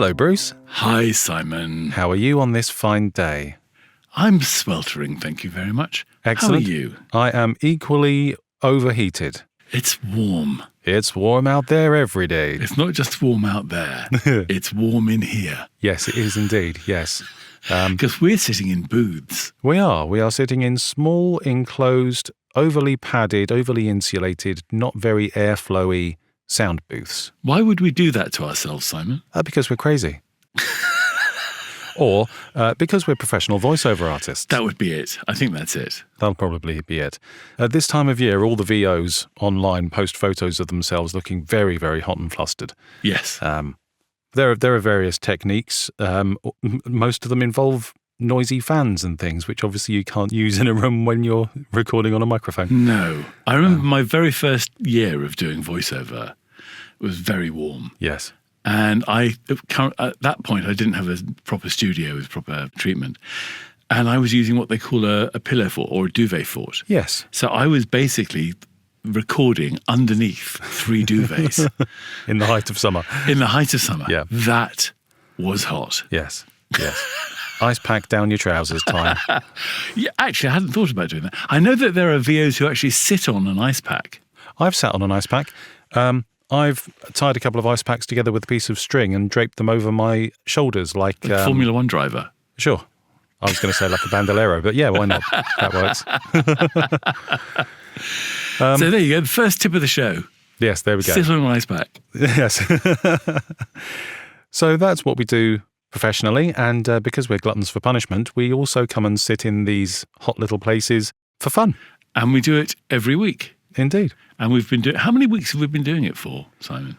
Hello, Bruce. Hi, Simon. How are you on this fine day? I'm sweltering, thank you very much. Excellent. How are you? I am equally overheated. It's warm. It's warm out there every day. It's not just warm out there. It's warm in here. Yes, it is indeed, yes. Because we're sitting in booths. We are. We are sitting in small, enclosed, overly padded, overly insulated, not very airflowy sound booths. Why would we do that to ourselves, Simon? Because we're crazy. Or because we're professional voiceover artists. That would be it. I think that's it. That'll probably be it. At this time of year, all the VOs online post photos of themselves looking very, very hot and flustered. Yes. There are various techniques. Most of them involve noisy fans and things, which obviously you can't use in a room when you're recording on a microphone. No. I remember my very first year of doing voiceover. It was very warm. Yes. And at that point, I didn't have a proper studio with proper treatment. And I was using what they call a pillow fort or a duvet fort. Yes. So I was basically recording underneath 3 duvets. In the height of summer. In the height of summer. Yeah. That was hot. Yes. Yes. Ice pack down your trousers time. Yeah, actually, I hadn't thought about doing that. I know that there are VOs who actually sit on an ice pack. I've sat on an ice pack. I've tied a couple of ice packs together with a piece of string and draped them over my shoulders like Formula One driver. Sure. I was going to say like a bandolero, but yeah, why not? That works. So there you go. The first tip of the show. Yes, there we go. Sit on an ice pack. Yes. So that's what we do professionally. And because we're gluttons for punishment, we also come and sit in these hot little places for fun. And we do it every week. Indeed. And we've been doing. How many weeks have we been doing it for, Simon?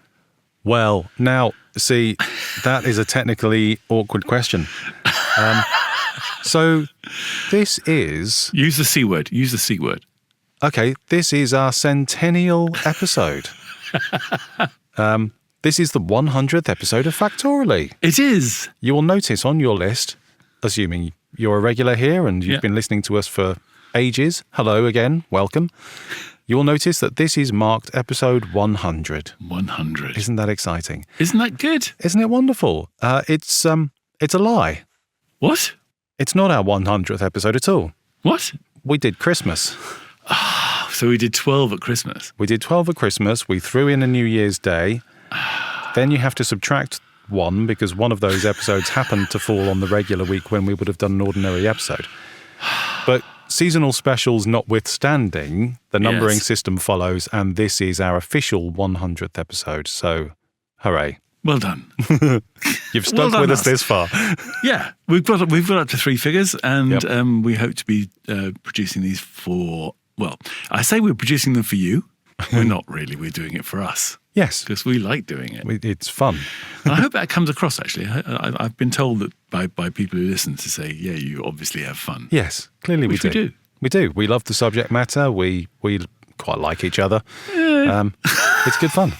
Well, now, see, that is a technically awkward question. So this is... Use the C word. Use the C word. Okay, this is our centennial episode. This is the 100th episode of Factoraly. It is. You will notice on your list, assuming you're a regular here and you've been listening to us for ages, hello again, welcome. You will notice that this is marked episode 100. 100. Isn't that exciting? Isn't that good? Isn't it wonderful? It's a lie. What? It's not our 100th episode at all. What? We did Christmas. So we did 12 at Christmas. We did 12 at Christmas. We threw in a New Year's Day. Then you have to subtract 1 because one of those episodes happened to fall on the regular week when we would have done an ordinary episode. But seasonal specials notwithstanding, the numbering system follows, and this is our official 100th episode. So, hooray. Well done. You've stuck with us this far. Yeah, we've got up to 3 figures, and we hope to be producing these for, well, I say we're producing them for you. We're not really. We're doing it for us. Yes. Because we like doing it. It's fun. And I hope that comes across, actually. I've been told that by people who listen to say, yeah, you obviously have fun. Yes, clearly we do. We do. We love the subject matter. We quite like each other. It's good fun.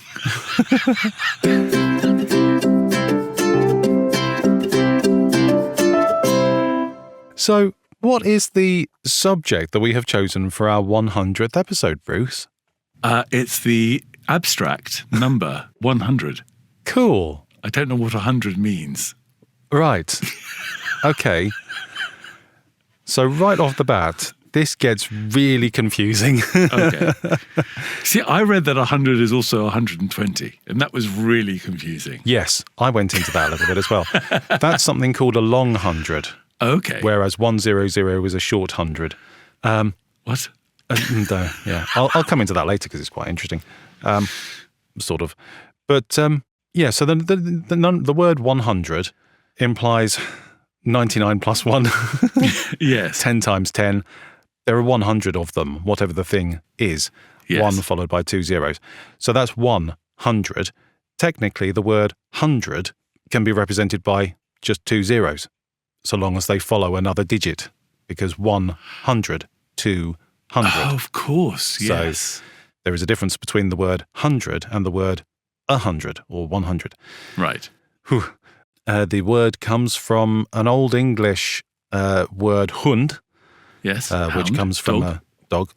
So, what is the subject that we have chosen for our 100th episode, Bruce? It's the abstract number 100. Cool. I don't know what 100 means. Right. Okay. So right off the bat, this gets really confusing. Okay. See, I read that 100 is also 120, and that was really confusing. Yes, I went into that a little bit as well. That's something called a long 100. Okay. Whereas 100 is a short 100. What? No, yeah. I'll come into that later because it's quite interesting. Sort of. But yeah, so the word 100 implies 99 plus 1. Yes. 10 times 10. There are 100 of them, whatever the thing is. Yes. 1 followed by 2 zeros. So that's 100. Technically, the word 100 can be represented by just 2 zeros, so long as they follow another digit, because 100, 200. Oh, of course, yes. So there is a difference between the word 100 and the word 100 or 100. Right. Whew. The word comes from an Old English word hund, Yes. which comes from dog. a dog,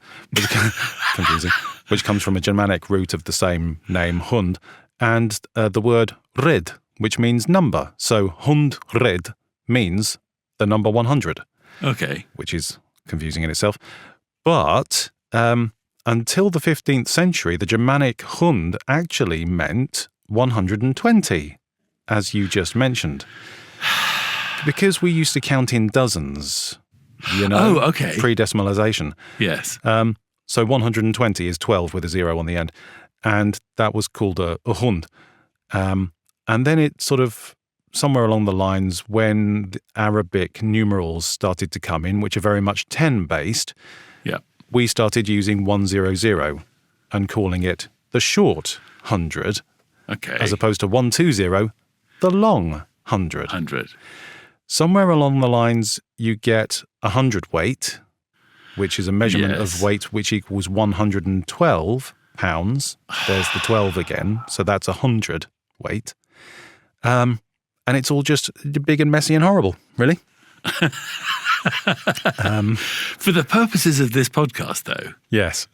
confusing, which comes from a Germanic root of the same name, hund, and the word red, which means number. So 100 means the number 100, Okay. which is confusing in itself. But until the 15th century, the Germanic Hund actually meant 120, as you just mentioned. Because we used to count in dozens, Oh, okay. pre-decimalization. Yes. So 120 is 12 with a 0 on the end. And that was called a Hund. And then it sort of, somewhere along the lines, when the Arabic numerals started to come in, which are very much 10-based, Yeah. we started using 100 and calling it the short 100, Okay. as opposed to 120, the long 100. 100. Somewhere along the lines, you get a hundredweight, which is a measurement Yes. of weight which equals 112 pounds. There's the 12 again, so that's a hundredweight. And it's all just big and messy and horrible, really. For the purposes of this podcast, though, Yes.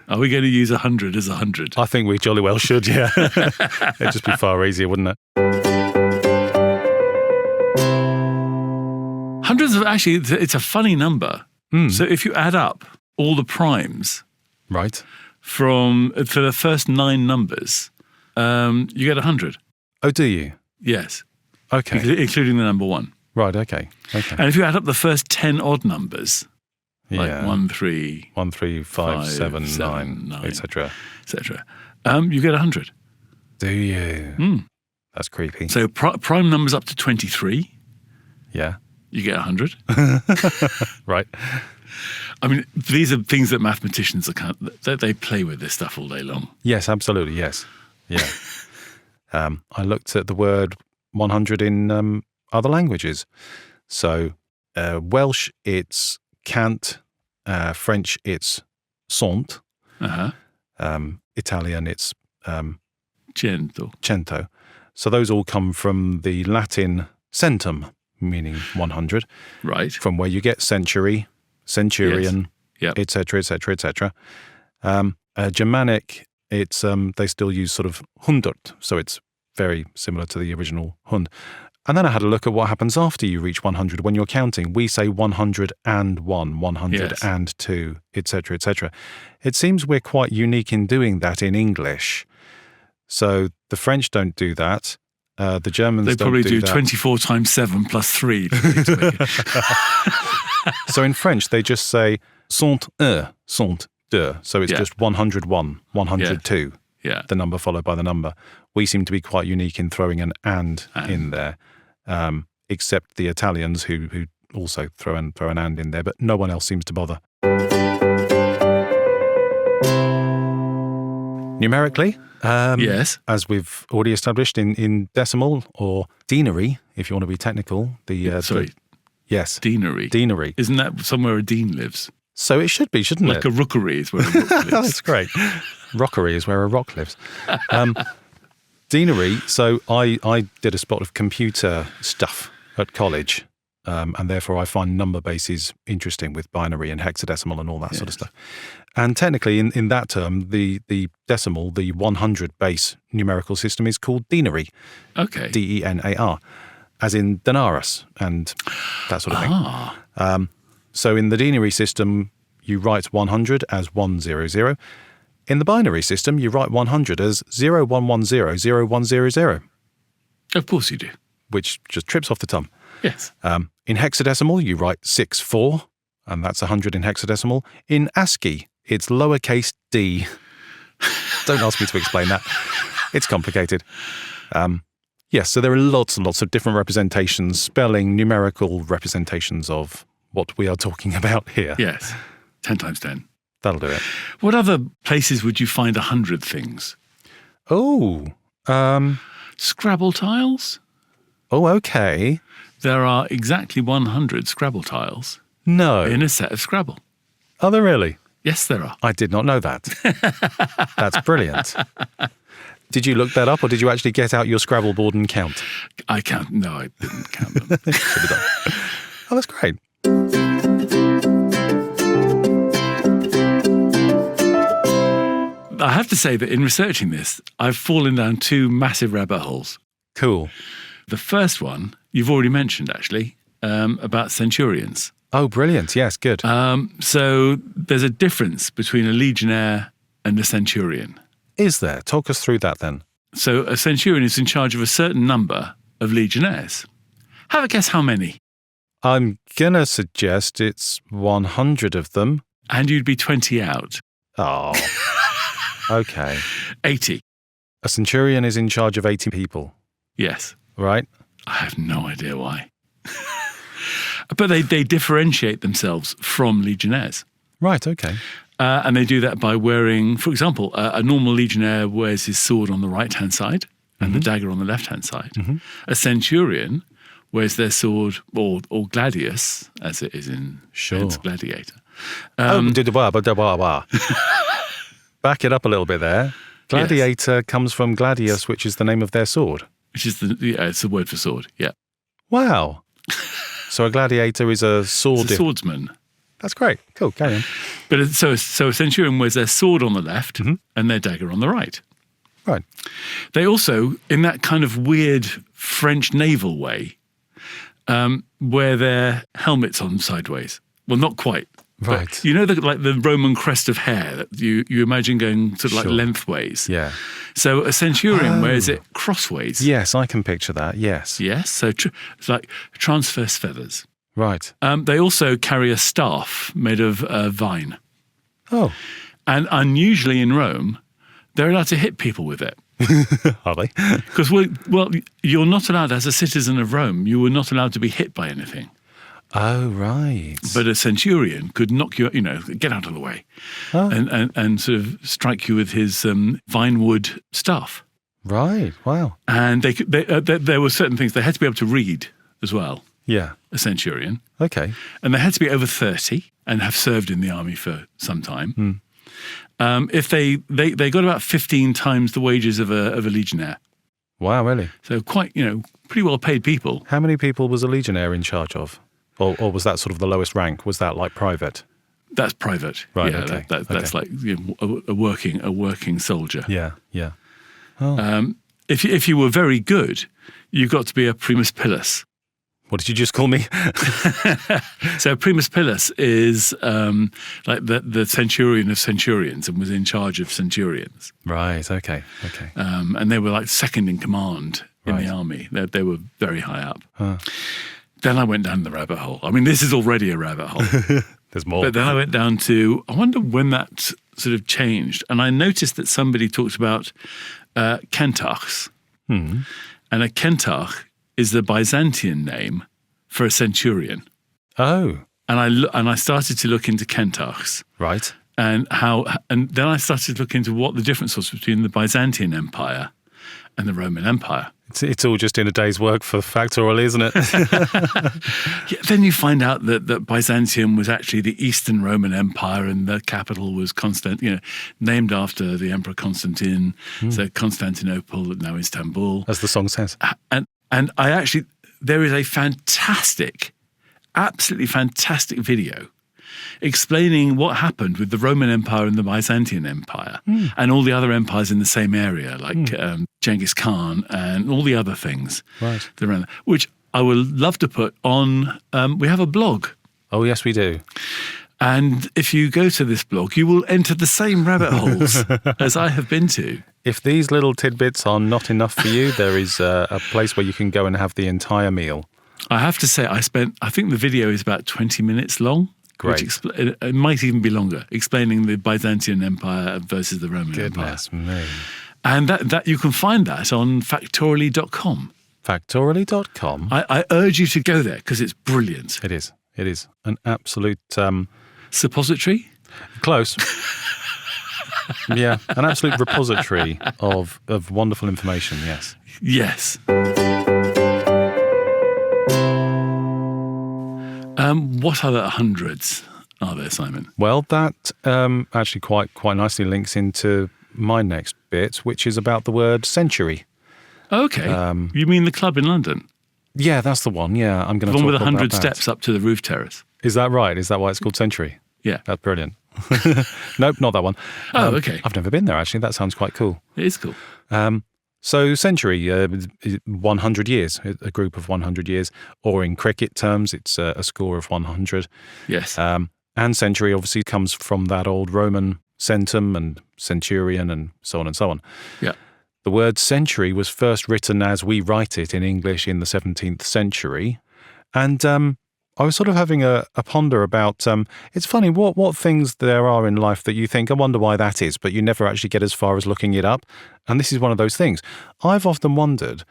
are we going to use 100 as 100? I think we jolly well should, yeah. It'd just be far easier, wouldn't it? Hundreds of, actually, it's a funny number. So if you add up all the primes Right. for the first 9 numbers, you get 100. Oh, do you? Yes. Okay. Including the number 1. Right, okay. Okay. And if you add up the first 10 odd numbers, like Yeah. 1, 3, 1, 3, 5, 7, 9, 9, etc. etc., you get 100. Do you? That's creepy. So prime numbers up to 23, Yeah. you get 100. Right. I mean, these are things that mathematicians they play with this stuff all day long. Yes, absolutely. Yes. Yeah. I looked at the word 100 in other languages. So Welsh, it's cant. French, it's cent. Italian, it's Cento. cento. So those all come from the Latin centum, meaning 100, Right. from where you get century, centurion, Yep. etc., etc., etc. Germanic, it's they still use sort of hundert, so it's very similar to the original hund. And then I had a look at what happens after you reach 100 when you're counting. We say 101, 102, etc., etc. It seems we're quite unique in doing that in English. So the French don't do that. The Germans They don't probably do do that. 24 times 7 plus 3. So in French, they just say cent un, cent deux. So it's Yeah. just 101, 102, Yeah. the number followed by the number. We seem to be quite unique in throwing an and in there, except the Italians who also throw an and in there, but no one else seems to bother. Numerically, Yes. as we've already established in decimal or deanery, if you want to be technical. Sorry, Yes, deanery. deanery. Isn't that somewhere a dean lives? So it should be, shouldn't Like it? a rookery is where a rook lives. That's great. Rockery is where a rock lives. Deanery, so I did a spot of computer stuff at college, and therefore I find number bases interesting with binary and hexadecimal and all that sort of stuff. And technically, in that term, the decimal, the 100 base numerical system is called deanery, Okay. DENAR, as in denarius and that sort of thing. So in the deanery system, you write 100 as 100. In the binary system, you write 100 as 0110 0100, Of course you do. which just trips off the tongue. Yes. In hexadecimal, you write 64, and that's 100 in hexadecimal. In ASCII, it's lowercase d. Don't ask me to explain that. It's complicated. Yes, so there are lots and lots of different representations, spelling, numerical representations of what we are talking about here. Yes. 10 times 10. That'll do it. What other places would you find 100 things? Oh, Scrabble tiles? okay. There are exactly 100 Scrabble tiles No. in a set of Scrabble. Are there really? Yes, there are. I did not know that. That's brilliant. Did you look that up, or did you actually get out your Scrabble board and count? I count. No, I didn't count them. Should have done. Oh, that's great. I have to say that in researching this, I've fallen down 2 massive rabbit holes. Cool. The first one you've already mentioned, actually, about centurions. Oh, brilliant. Yes, good. So there's a difference between a legionnaire and a centurion. Is there? Talk us through that then. So a centurion is in charge of a certain number of legionnaires. Have a guess how many? I'm going to suggest it's 100 of them. And you'd be 20 out. Oh, okay. 80. A centurion is in charge of 80 people, Yes. right? I have no idea why. But they differentiate themselves from legionnaires. Right, okay. And they do that by wearing, for example, a normal legionnaire wears his sword on the right-hand side and the dagger on the left-hand side. A centurion wears their sword, or gladius, as it is in hence gladiator. Back it up a little bit there. Gladiator comes from gladius, which is the name of their sword. Which is it's the word for sword, yeah. Wow. So a gladiator is a sword. It's a swordsman. That's great. Cool, carry on. But so a centurion wears their sword on the left and their dagger on the right. Right. They also, in that kind of weird French naval way, wear their helmets on sideways. Well, not quite. Right. But you know, the Roman crest of hair that you imagine going sort of like lengthways. Yeah. So a centurion wears it crossways. Yes, I can picture that. Yes. Yes. So it's like transverse feathers. Right. They also carry a staff made of vine. Oh. And unusually in Rome, they're allowed to hit people with it. Are they? Because, well, you're not allowed, as a citizen of Rome, you were not allowed to be hit by anything. Oh, right. But a centurion could knock you, get out of the way and sort of strike you with his vinewood staff. Right. Wow. And there were certain things they had to be able to read as well. Yeah. A centurion. Okay. And they had to be over 30 and have served in the army for some time. If they got about 15 times the wages of a legionnaire. Wow, really? So quite, pretty well paid people. How many people was a legionnaire in charge of? Or was that sort of the lowest rank? Was that like private? That's private. Right, Yeah, okay. That's like a working soldier. Yeah, yeah. Oh. If you were very good, you got to be a primus pillus. What did you just call me? So primus pillus is like the centurion of centurions and was in charge of centurions. Right, okay. And they were like second in command in the army. They were very high up. Then I went down the rabbit hole. I mean, this is already a rabbit hole. There's more. But then I went down to, I wonder when that sort of changed. And I noticed that somebody talked about kentarchs. And a kentarch is the Byzantine name for a centurion. Oh. And I started to look into kentarchs. Right. And then I started to look into what the difference was between the Byzantine Empire and the Roman Empire. It's all just in a day's work for Factoraly, isn't it? Yeah, then you find out that Byzantium was actually the Eastern Roman Empire and the capital was named after the Emperor Constantine. So Constantinople, now Istanbul. As the song says. And there is a absolutely fantastic video explaining what happened with the Roman Empire and the Byzantine Empire and all the other empires in the same area, like Genghis Khan and all the other things. Right. Which I would love to put on. We have a blog. Oh, yes, we do. And if you go to this blog, you will enter the same rabbit holes as I have been to. If these little tidbits are not enough for you, there is a place where you can go and have the entire meal. I have to say, I think the video is about 20 minutes long. Great. It might even be longer, explaining the Byzantine Empire versus the Roman Empire. Goodness me. And that you can find that on Factoraly.com. Factoraly.com? I urge you to go there because it's brilliant. It is. It is an absolute... suppository? Close. Yeah, an absolute repository of wonderful information, yes. Yes. What other hundreds are there, Simon? Well, that actually quite nicely links into my next bit, which is about the word century. Okay. You mean the club in London? Yeah, that's the one. Yeah, I'm going to talk about that. The one with 100 steps up to the roof terrace. Is that right? Is that why it's called Century? Yeah. That's brilliant. Nope, not that one. Oh, okay. I've never been there, actually. That sounds quite cool. It is cool. So century, 100 years, a group of 100 years, or in cricket terms, it's a score of 100. Yes. And century obviously comes from that old Roman centum and centurion and so on and so on. Yeah. The word century was first written as we write it in English in the 17th century. And I was sort of having a ponder about, it's funny what things there are in life that you think, I wonder why that is, but you never actually get as far as looking it up. And this is one of those things. I've often wondered,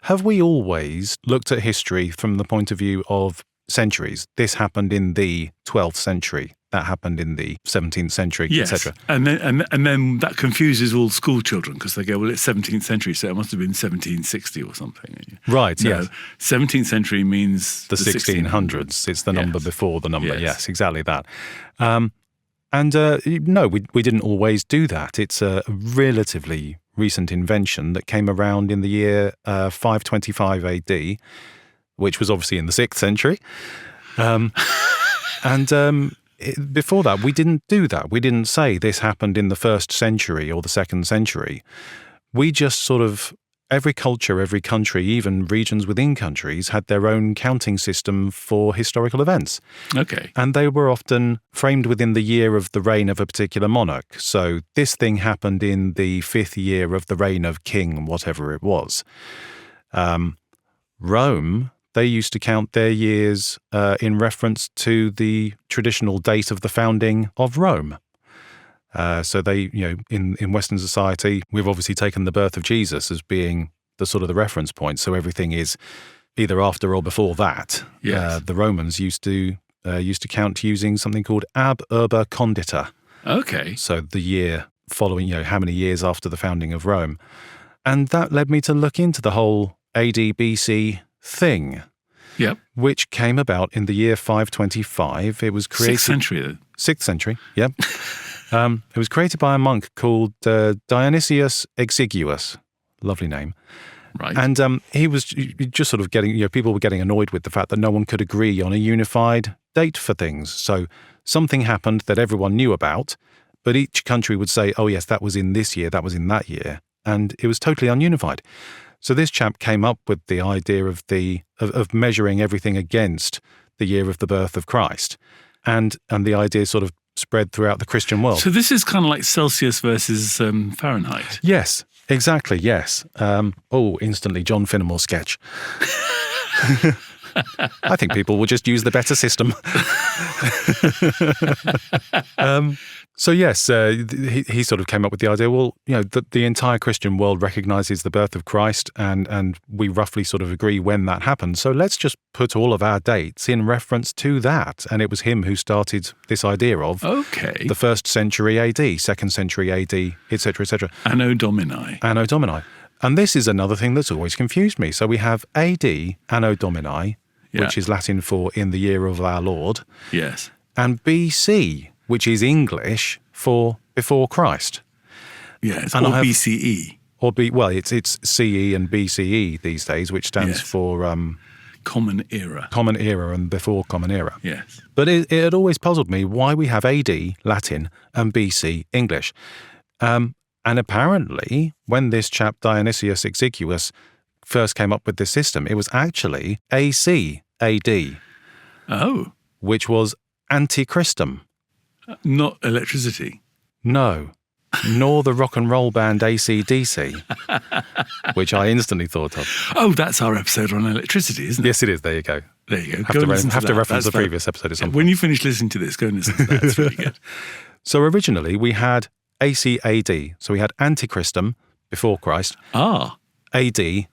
have we always looked at history from the point of view of centuries? This happened in the 12th century. That happened in the 17th century, yes. etc. And then that confuses all school children because they go, well, it's 17th century, so it must have been 1760 or something. Right, no, yes. 17th century means the 1600s. It's the number before the number. Yes, exactly that. No, we didn't always do that. It's a relatively recent invention that came around in the year 525 AD, which was obviously in the 6th century. Before that, we didn't do that. We didn't say this happened in the 1st century or the 2nd century. We just sort of, every culture, every country, even regions within countries had their own counting system for historical events. Okay. And they were often framed within the year of the reign of a particular monarch. So this thing happened in the 5th year of the reign of king, whatever it was. Rome, they used to count their years in reference to the traditional date of the founding of Rome. So they, in Western society, we've obviously taken the birth of Jesus as being the sort of the reference point. So everything is either after or before that. Yes. The Romans used to count using something called ab urbe condita. Okay. So the year following, how many years after the founding of Rome. And that led me to look into the whole AD BC thing. Yep. Which came about in the year 525. It was created 6th century. 6th century, yep. It was created by a monk called Dionysius Exiguus. Lovely name. Right. And he was just sort of getting, people were getting annoyed with the fact that no one could agree on a unified date for things. So something happened that everyone knew about, but each country would say, oh yes, that was in this year, that was in that year. And it was totally ununified. So this chap came up with the idea of measuring everything against the year of the birth of Christ. And the idea sort of spread throughout the Christian world. So this is kind of like Celsius versus Fahrenheit. Yes, exactly, yes. Instantly John Finnemore sketch. I think people will just use the better system. So yes, he sort of came up with the idea, well, the entire Christian world recognizes the birth of Christ and we roughly sort of agree when that happened. So let's just put all of our dates in reference to that. And it was him who started this idea of the 1st century AD, 2nd century AD, etc., etc. Anno Domini. Anno Domini. And this is another thing that's always confused me. So we have AD, Anno Domini, which is Latin for in the year of our Lord. Yes. And BC, which is English for before Christ. Yes, and or BCE. It's CE and BCE these days, which stands for Common Era. Common Era and before Common Era. Yes. But it had always puzzled me why we have AD, Latin, and BC, English. And apparently, when this chap Dionysius Exiguus first came up with this system, it was actually AC, AD. Oh. Which was Antichristum. Not electricity. No, nor the rock and roll band AC/DC, which I instantly thought of. Oh, that's our episode on electricity, isn't it? Yes, it is. There you go. There you go. Have to reference the previous episode at some point. When you finish listening to this, go and listen to that. It's really good. So originally we had AC/AD. So we had Antichristum, before Christ. AD,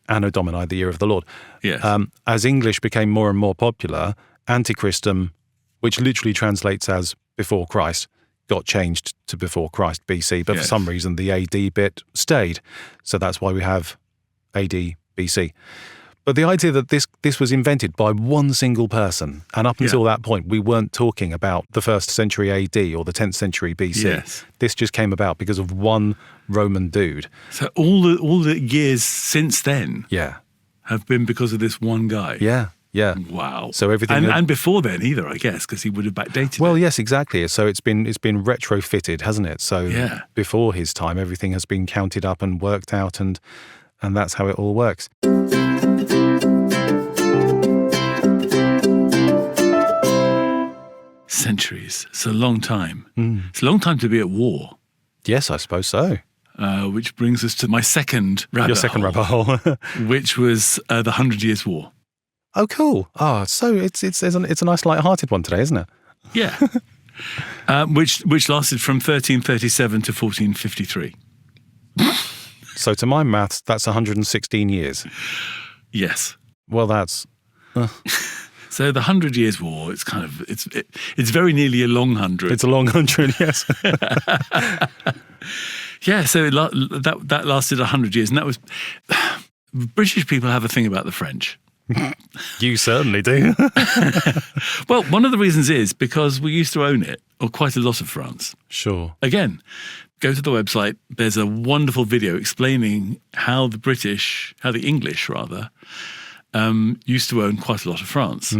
Anno Domini, the year of the Lord. Yes. As English became more and more popular, Antichristum, which literally translates as before Christ, got changed to before Christ, BC, but for some reason the AD bit stayed. So that's why we have AD, BC. But the idea that this was invented by one single person, and up until that point we weren't talking about the 1st century AD or the 10th century BC. Yes. This just came about because of one Roman dude. So all the years since then have been because of this one guy. Yeah. Yeah. Wow. So everything and before then either, I guess, because he would have backdated Well, it. yes, exactly. So it's been retrofitted, hasn't it? So Yeah. before his time, everything has been counted up and worked out, and that's how it all works. Centuries. It's a long time. Mm. It's a long time to be at war. Yes, I suppose so. Which brings us to my second rabbit Your second hole, rabbit hole. which was the 100 Years' War. Oh, cool. Oh, so it's a nice light-hearted one today, isn't it? Yeah. Which lasted from 1337 to 1453. So to my maths, that's 116 years. Yes. Well, that's... So the 100 Years' War, it's kind of it's very nearly a long 100. It's a long 100, yes. Yeah, so that lasted 100 years, and that was... British people have a thing about the French. You certainly do. Well, one of the reasons is because we used to own it, or quite a lot of France. Sure. Again, go to the website. There's a wonderful video explaining how the English used to own quite a lot of France.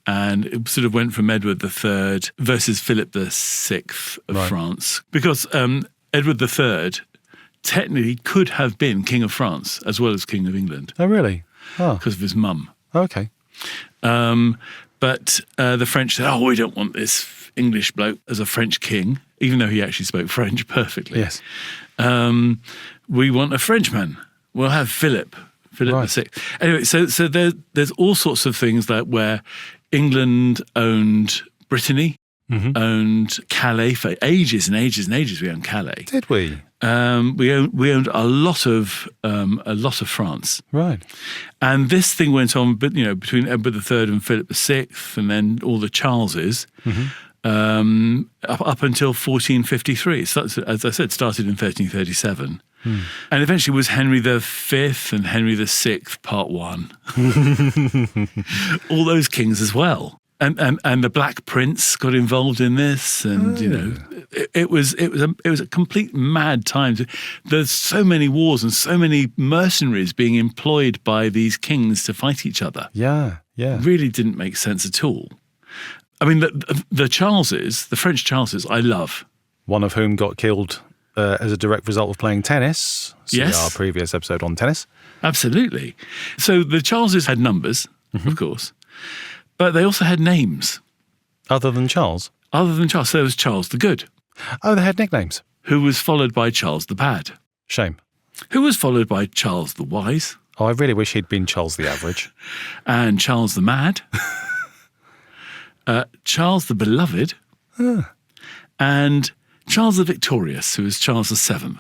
And it sort of went from Edward III versus Philip VI of France. Because Edward III technically could have been King of France as well as King of England. Oh, really? Oh, because of his mum. okay. But the French said, we don't want this English bloke as a French king, even though he actually spoke French perfectly. Yes. We want a Frenchman. We'll have Philip VI. Anyway, so there's all sorts of things where England owned Brittany, owned Calais for ages and ages and ages. We owned Calais. Did we? We owned a lot of France. Right. And this thing went on, between Edward III and Philip VI, and then all the Charleses, up until 1453. So as I said, started in 1337. And eventually was Henry V and Henry VI, Part 1. All those kings as well. And the Black Prince got involved in this, and it was a complete mad time. There's so many wars and so many mercenaries being employed by these kings to fight each other. Yeah. It really didn't make sense at all. I mean, the Charleses, the French Charleses, I love. One of whom got killed as a direct result of playing tennis. See our previous episode on tennis. Absolutely. So the Charleses had numbers, of course, but they also had names. Other than Charles? Other than Charles. So there was Charles the Good. Oh, they had nicknames. Who was followed by Charles the Bad. Shame. Who was followed by Charles the Wise. Oh, I really wish he'd been Charles the Average. And Charles the Mad. Charles the Beloved. And Charles the Victorious, who was Charles VII.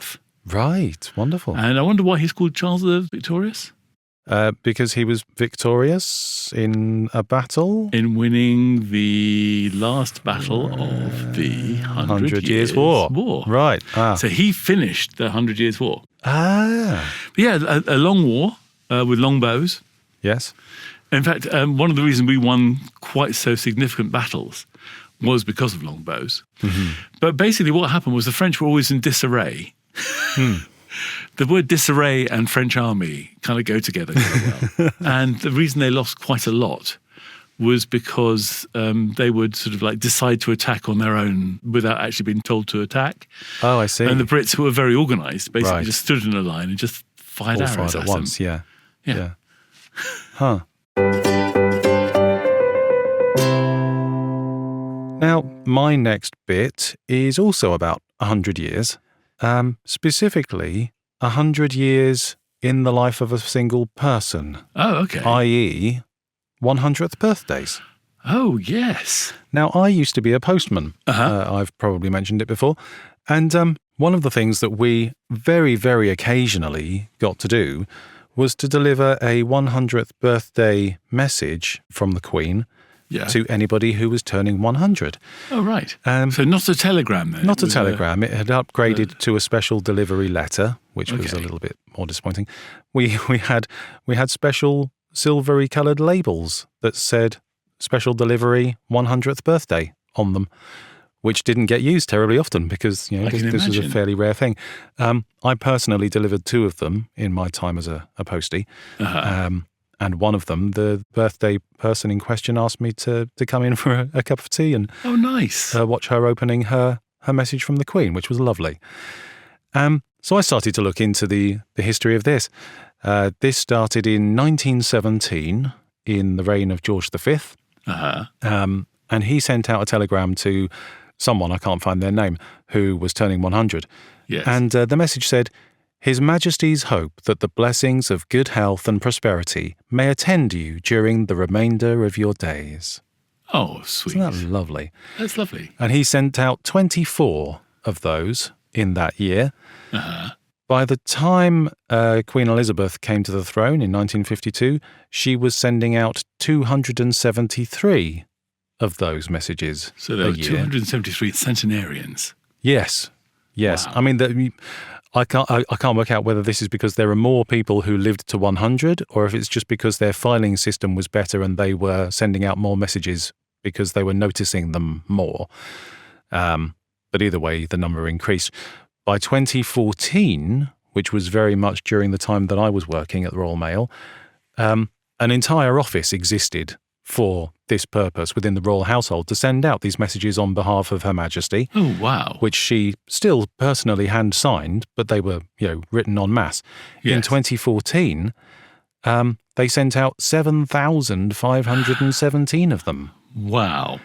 Right, wonderful. And I wonder why he's called Charles the Victorious. Because he was victorious in a battle? In winning the last battle of the 100 Years' War. Right. So he finished the 100 Years' War. But yeah, a long war with long bows. Yes. In fact, one of the reasons we won quite so significant battles was because of long bows. But basically what happened was the French were always in disarray. The word disarray and French army kind of go together quite well. And the reason they lost quite a lot was because they would sort of decide to attack on their own without actually being told to attack. Oh, I see. And the Brits, who were very organised, basically just stood in a line and just fired arrows at once. them. Yeah. Huh. Now, my next bit is also about 100 years. Specifically, 100 years in the life of a single person. Oh, okay. I.e., 100th birthdays. Oh, yes. Now, I used to be a postman. I've probably mentioned it before. And one of the things that we very, very occasionally got to do was to deliver a 100th birthday message from the Queen to anybody who was turning 100. Oh, right. So not a telegram then? Not a telegram. It had upgraded to a special delivery letter, which was a little bit more disappointing. We had special silvery coloured labels that said special delivery 100th birthday on them, which didn't get used terribly often because this was a fairly rare thing. I personally delivered 2 of them in my time as a postie. And one of them, the birthday person in question, asked me to come in for a cup of tea and Oh, nice. watch her opening her message from the Queen, which was lovely. So I started to look into the history of this. This started in 1917 in the reign of George V. And he sent out a telegram to someone, I can't find their name, who was turning 100. Yes. And the message said, His Majesty's hope that the blessings of good health and prosperity may attend you during the remainder of your days. Oh, sweet. Isn't that lovely? That's lovely. And he sent out 24 of those in that year. By the time Queen Elizabeth came to the throne in 1952, she was sending out 273 of those messages. So there were 273 centenarians. Yes. Wow. I mean, I can't work out whether this is because there are more people who lived to 100 or if it's just because their filing system was better and they were sending out more messages because they were noticing them more. But either way, the number increased. By 2014, which was very much during the time that I was working at the Royal Mail, an entire office existed for this purpose within the royal household to send out these messages on behalf of Her Majesty. Oh, wow. Which she still personally hand-signed, but they were, written en masse. Yes. In 2014, they sent out 7,517 of them. Wow.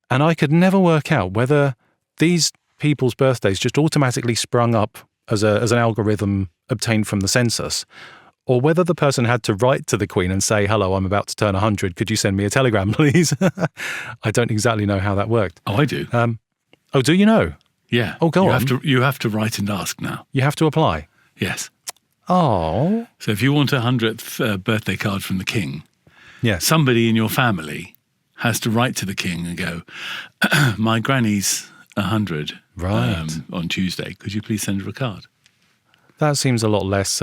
And I could never work out whether these people's birthdays just automatically sprung up as an algorithm obtained from the census, or whether the person had to write to the Queen and say, hello, I'm about to turn 100, could you send me a telegram, please? I don't exactly know how that worked. Oh, I do. Oh, do you know? Yeah. Oh, go on. You have to write and ask now. You have to apply? Yes. Oh. So if you want a 100th birthday card from the King, yes, somebody in your family has to write to the King and go, my granny's 100 on Tuesday. Could you please send her a card? That seems a lot less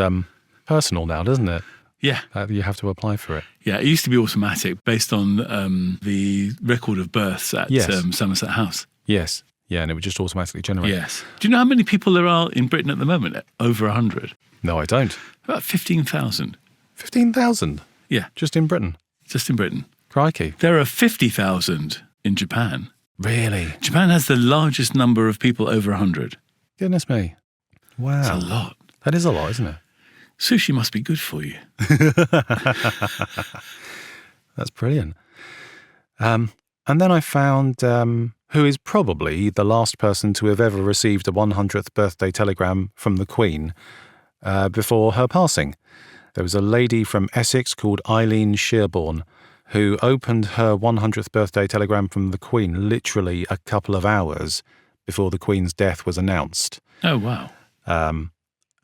personal now, doesn't it? Yeah. You have to apply for it. Yeah, it used to be automatic based on the record of births at Somerset House. Yes. Yeah, and it would just automatically generate. Yes. Do you know how many people there are in Britain at the moment? Over 100? No, I don't. About 15,000. 15,000? Yeah. Just in Britain? Just in Britain. Crikey. There are 50,000 in Japan. Really? Japan has the largest number of people over 100. Goodness me. Wow. That's a lot. That is a lot, isn't it? Sushi must be good for you. That's brilliant. And then I found who is probably the last person to have ever received a 100th birthday telegram from the Queen before her passing. There was a lady from Essex called Eileen Shearborn who opened her 100th birthday telegram from the Queen literally a couple of hours before the Queen's death was announced. Oh, wow.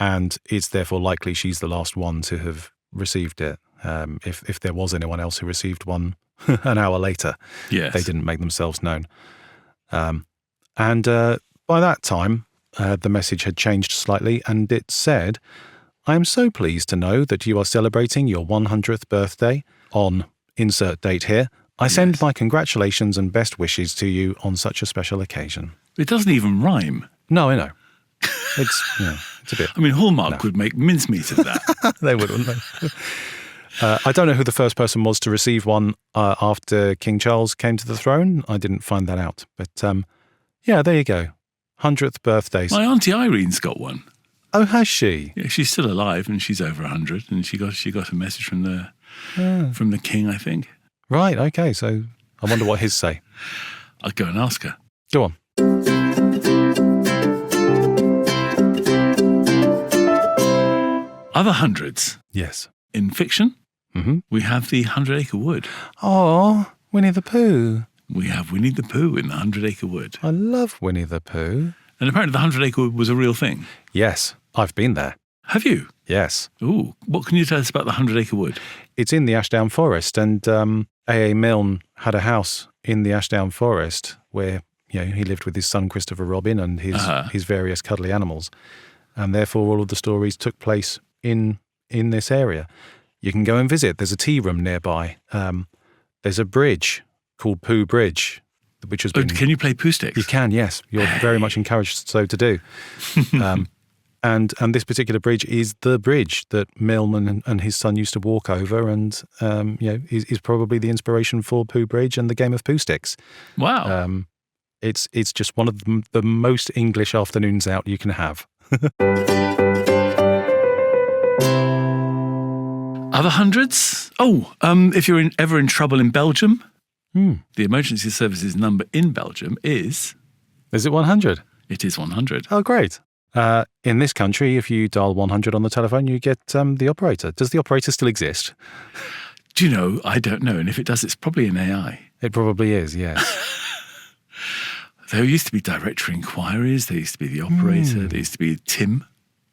And it's therefore likely she's the last one to have received it. If there was anyone else who received one an hour later, yes, they didn't make themselves known. And by that time, the message had changed slightly, and it said, I am so pleased to know that you are celebrating your 100th birthday on insert date here. I send my congratulations and best wishes to you on such a special occasion. It doesn't even rhyme. No, I know. It's a bit... I mean, Hallmark would make mincemeat of that. They would, wouldn't they? I don't know who the first person was to receive one after King Charles came to the throne. I didn't find that out. But yeah, there you go. 100th birthdays. My Auntie Irene's got one. Oh, has she? Yeah, she's still alive and she's over 100. And she got a message from the King, I think. Right, okay. So I wonder what his say. I'll go and ask her. Go on. Other hundreds. Yes. In fiction, we have the 100 Acre Wood. Oh, Winnie the Pooh. We have Winnie the Pooh in the 100 Acre Wood. I love Winnie the Pooh. And apparently the 100 Acre Wood was a real thing. Yes, I've been there. Have you? Yes. Ooh, what can you tell us about the 100 Acre Wood? It's in the Ashdown Forest, and A.A. Milne had a house in the Ashdown Forest where he lived with his son Christopher Robin and his various cuddly animals, and therefore all of the stories took place in this area. You can go and visit. There's a tea room nearby. There's a bridge called Pooh Bridge, which has been... Can you play Pooh sticks? You can, yes. You're very much encouraged so to do. And this particular bridge is the bridge that Milne and his son used to walk over, and is probably the inspiration for Pooh Bridge and the game of Pooh Sticks. Wow. It's just one of the most English afternoons out you can have. Other hundreds? Oh, if you're ever in trouble in Belgium, the emergency services number in Belgium is... Is it 100? It is 100. Oh, great. In this country, if you dial 100 on the telephone, you get the operator. Does the operator still exist? Do you know? I don't know. And if it does, it's probably an AI. It probably is, yes. There used to be directory inquiries. There used to be the operator. There used to be Tim.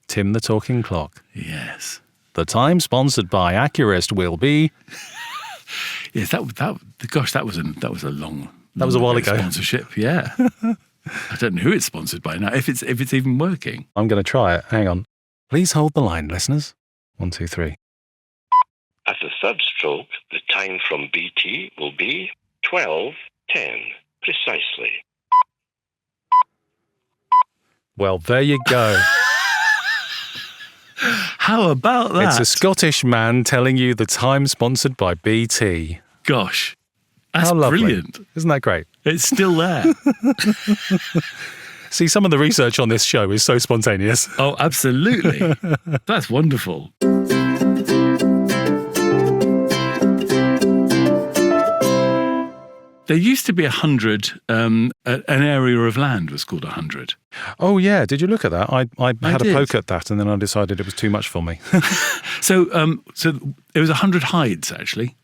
Tim the talking clock. Yes. The time sponsored by Accurist will be... Yes, that was a long... That was a while ago. Sponsorship, yeah. I don't know who it's sponsored by now, if it's even working. I'm going to try it. Hang on. Please hold the line, listeners. 1, 2, 3. At the third stroke, the time from BT will be 12:10, precisely. Well, there you go. How about that? It's a Scottish man telling you the time sponsored by BT. Gosh, that's How lovely. Brilliant. Isn't that great? It's still there. See, some of the research on this show is so spontaneous. Oh, absolutely. That's wonderful. There used to be 100, an area of land was called 100. Oh, yeah. Did you look at that? I had did. a poke at that, and then I decided it was too much for me. So it was 100 hides, actually.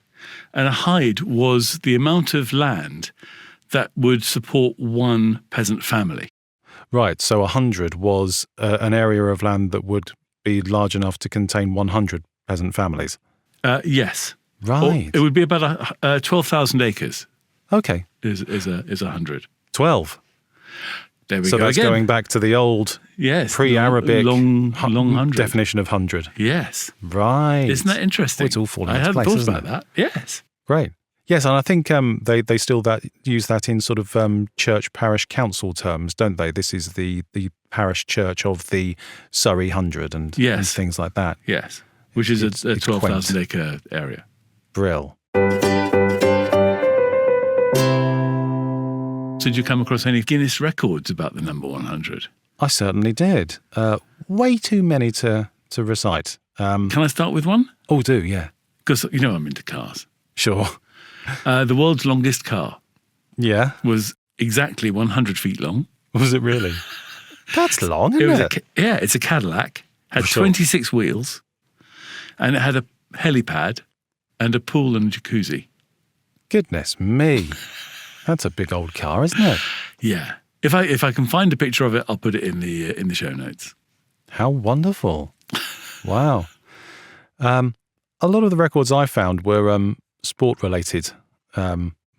And a hide was the amount of land that would support one peasant family. Right. So 100 was an area of land that would be large enough to contain 100 peasant families. Yes. Right. Or it would be about 12,000 acres. Okay. Is 100. 12. There we So go that's again. going back to the old pre-Arabic long 100 definition of 100. Yes. Right. Isn't that interesting? Oh, it's all falling I into hadn't place, thought isn't about it? that. Yes. Great. Yes, and I think they still use that in sort of church parish council terms, don't they? This is the parish church of the Surrey 100 and things like that. Yes. Which is a it's 12,000 acre area. Brill. So did you come across any Guinness records about the number 100? I certainly did. Way too many to recite. Can I start with one? Oh, do, yeah. Because you know I'm into cars. Sure. The world's longest car Yeah. was exactly 100 feet long. Was it really? That's long, isn't it? It's a Cadillac. Had Sure. 26 wheels, and it had a helipad and a pool and a jacuzzi. Goodness me. That's a big old car, isn't it? Yeah. If I can find a picture of it, I'll put it in the show notes. How wonderful. Wow. A lot of the records I found were sport-related.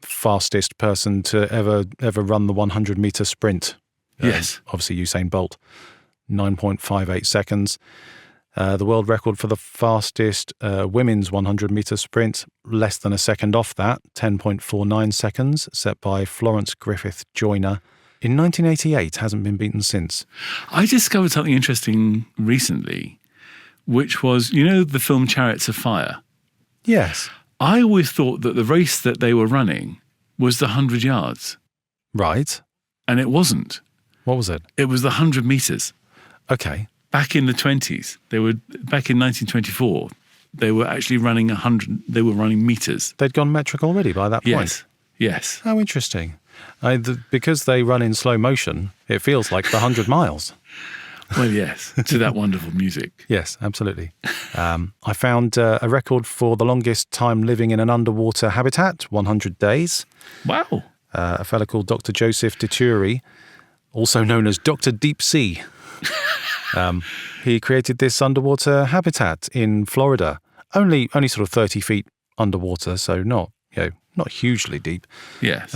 Fastest person to ever run the 100-meter sprint. Yes. Obviously Usain Bolt, 9.58 seconds. The world record for the fastest women's 100-meter sprint, less than a second off that, 10.49 seconds, set by Florence Griffith Joyner. In 1988, hasn't been beaten since. I discovered something interesting recently, which was, you know, the film Chariots of Fire? Yes. I always thought that the race that they were running was the 100 yards. Right. And it wasn't. What was it? It was the 100 meters. Okay. Back in the 20s, back in 1924, they were actually running 100, they were running meters. They'd gone metric already by that point. Yes. How interesting. Because they run in slow motion, it feels like the 100 miles. Well, yes, to that wonderful music. Yes, absolutely. I found a record for the longest time living in an underwater habitat, 100 days. Wow. A fellow called Dr. Joseph Dituri, also known as Dr. Deep Sea. He created this underwater habitat in Florida, only sort of 30 feet underwater, so not hugely deep. Yes.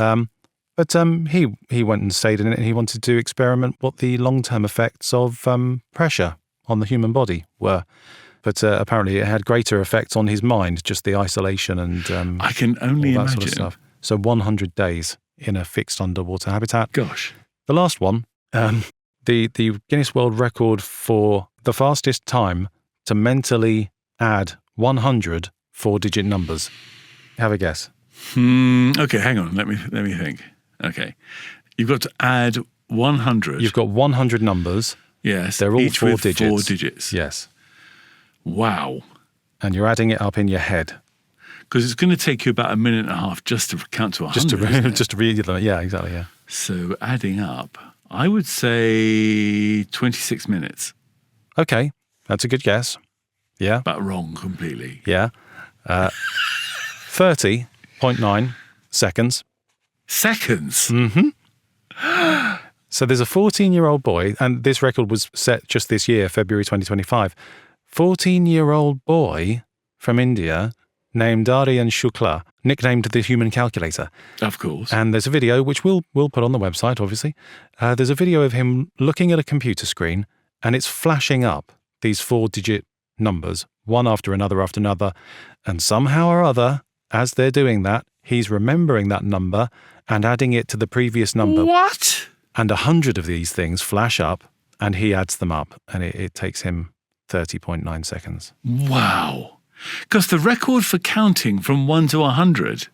But he went and stayed in it, and he wanted to experiment what the long-term effects of pressure on the human body were. But apparently it had greater effects on his mind, just the isolation and I can only all that imagine. sort of stuff. So 100 days in a fixed underwater habitat. Gosh. The last one, the Guinness World Record for the fastest time to mentally add 100 four-digit numbers. Have a guess. Okay, hang on. Let me think. Okay. You've got to add 100. You've got 100 numbers. Yes. They're all each four with digits. 4 digits. Yes. Wow. And you're adding it up in your head. Because it's going to take you about a minute and a half just to count to 100. Just to read it. Yeah, exactly, yeah. So adding up, I would say 26 minutes. Okay, that's a good guess. Yeah. But wrong completely. Yeah. 30.9 seconds. Seconds? Mm-hmm. So there's a 14-year-old boy, and this record was set just this year, February 2025. 14-year-old boy from India named Aryan Shukla, nicknamed the Human Calculator. Of course. And there's a video, which we'll put on the website, obviously. There's a video of him looking at a computer screen, and it's flashing up these four-digit numbers, one after another, and somehow or other, as they're doing that, he's remembering that number and adding it to the previous number. What? And 100 of these things flash up, and he adds them up, and it takes him 30.9 seconds. Wow. Because the record for counting from 1 to 100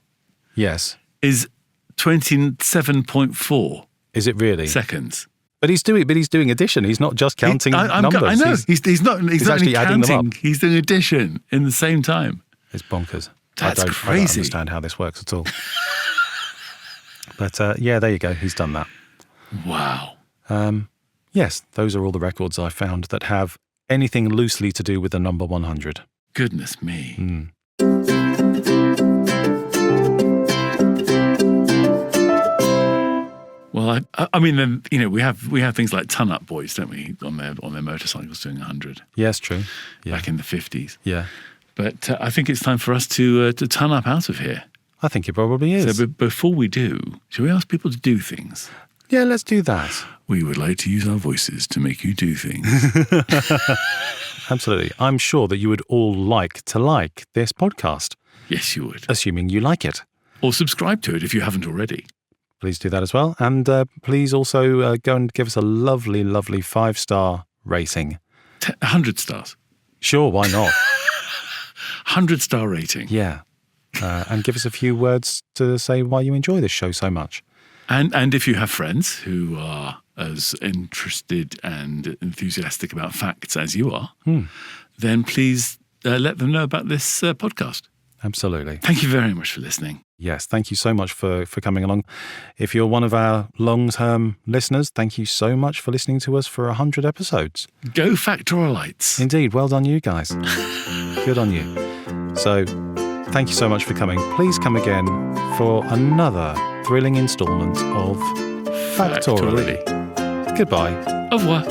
Yes. is 27.4 Is it really? seconds. But he's doing addition. He's not just counting numbers. I know. He's not actually only adding them counting, up. he's doing addition in the same time. It's bonkers. That's I don't crazy. understand how this works at all. But yeah, there you go. He's done that. Wow. Yes, those are all the records I found that have anything loosely to do with the number 100. Goodness me. Mm. Well, I mean, then we have things like ton-up boys, don't we, on their motorcycles doing 100. Yes, true. Yeah. Back in the 50s. Yeah. But I think it's time for us to ton up out of here. I think it probably is. So before we do, shall we ask people to do things? Yeah, let's do that. We would like to use our voices to make you do things. Absolutely. I'm sure that you would all like this podcast. Yes, you would. Assuming you like it. Or subscribe to it if you haven't already. Please do that as well. And please also go and give us a lovely, lovely 5-star rating. 100 stars. Sure, why not? 100-star rating. Yeah. And give us a few words to say why you enjoy this show so much. And if you have friends who are as interested and enthusiastic about facts as you are, then please let them know about this podcast. Absolutely. Thank you very much for listening. Yes, thank you so much for coming along. If you're one of our long-term listeners, thank you so much for listening to us for 100 episodes. Go Factoralytes. Indeed, well done you guys. Good on you. So, thank you so much for coming. Please come again for another thrilling instalment of Factoraly. Goodbye. Au revoir.